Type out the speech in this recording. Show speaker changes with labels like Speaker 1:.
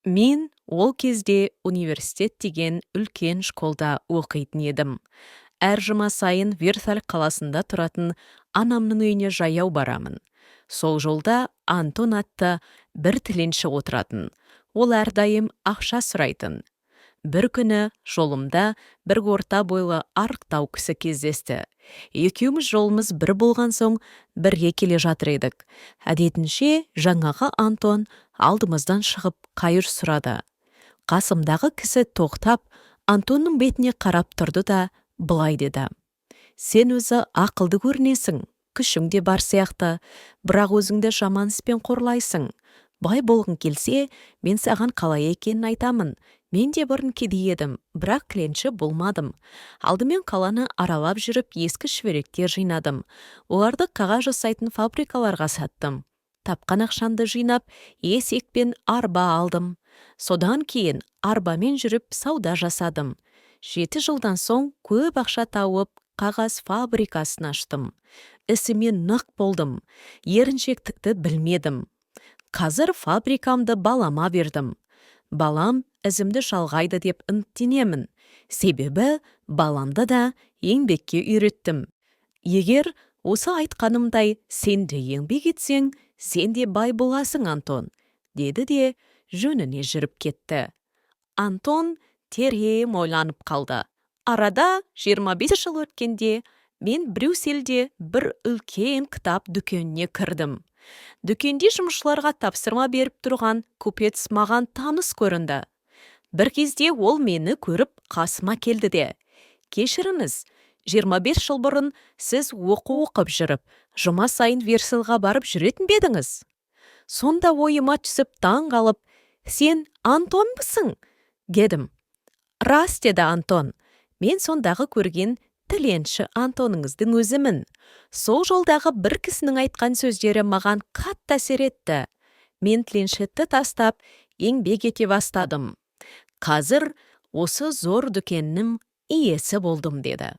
Speaker 1: Мен ол кезде университет деген үлкен школда оқитын едім. Әр жұма сайын Версаль қаласында тұратын анамның үйіне жаяу барамын. Сол жолда Антон атты бір тіленші отыратын. Ол әрдайым ақша сұрайтын. Бір күні жолымда бір орта бойлы арықтау кісі кездесті. Екеуміз жолымыз бір болған соң бірге келе жатыр едік. Әдетінше жаңағы Антон алдымыздан шығып қайыр сұрады. Қасымдағы кісі тоқтап, Антонның бетіне қарап тұрды да былай деді: «Сен өзі ақылды көрінесің, күшің де бар сияқты, бірақ өзіңді жаман іспен қорлайсың. Бай болғың келсе, мен саған қалай екенін айтамын. Мен де бұрын кедей едім, бірақ тіленші болмадым. Алдымен қаланы аралап жүріп, ескі шүберектер жинадым. Оларды қағаз жасайтын фабрикаларға саттым. Тапқан ақшамды жинап, есек пен арба алдым. Содан кейін арбамен жүріп сауда жасадым. 7 жылдан соң көп ақша тауып, қағаз фабрикасын аштым. Ісіме нық болдым. Еріншектікті білмедім. Қазір фабрикамды балама бердім. Балам ізімді жалғайды деп үміттенемін. Себебі баламды да еңбекке үйреттім. Егер осы айтқанымдай сен де еңбек етсең, сен де бай боласың, Антон», деді де жөніне жүріп кетті. Антон терең ойланып қалды. Арада 25 жыл өткенде мен Брюссельде бір үлкен кітап дүкеніне кірдім. Дүкенде жұмысшыларға тапсырма беріп тұрған купец маған таныс көрінді. Бір кезде ол мені көріп қасыма келді де: «Кешіріңіз, 25 жыл бұрын сіз оқу оқып жүріп, жұма сайын Версальға барып жүретін бе едіңіз?» Сонда ойыма түсіп таң қалып: «Сен Антонбысың?» дедім. «Рас», деді Антон. «Мен сондағы көрген тіленші Антоныңыздың өзімін. Сол жолдағы бір кісінің айтқан сөздері маған қатты әсер етті. Мен тіленшілікті тастап, еңбек ете бастадым. Қазір осы зор дүкеннің иесі болдым», деді.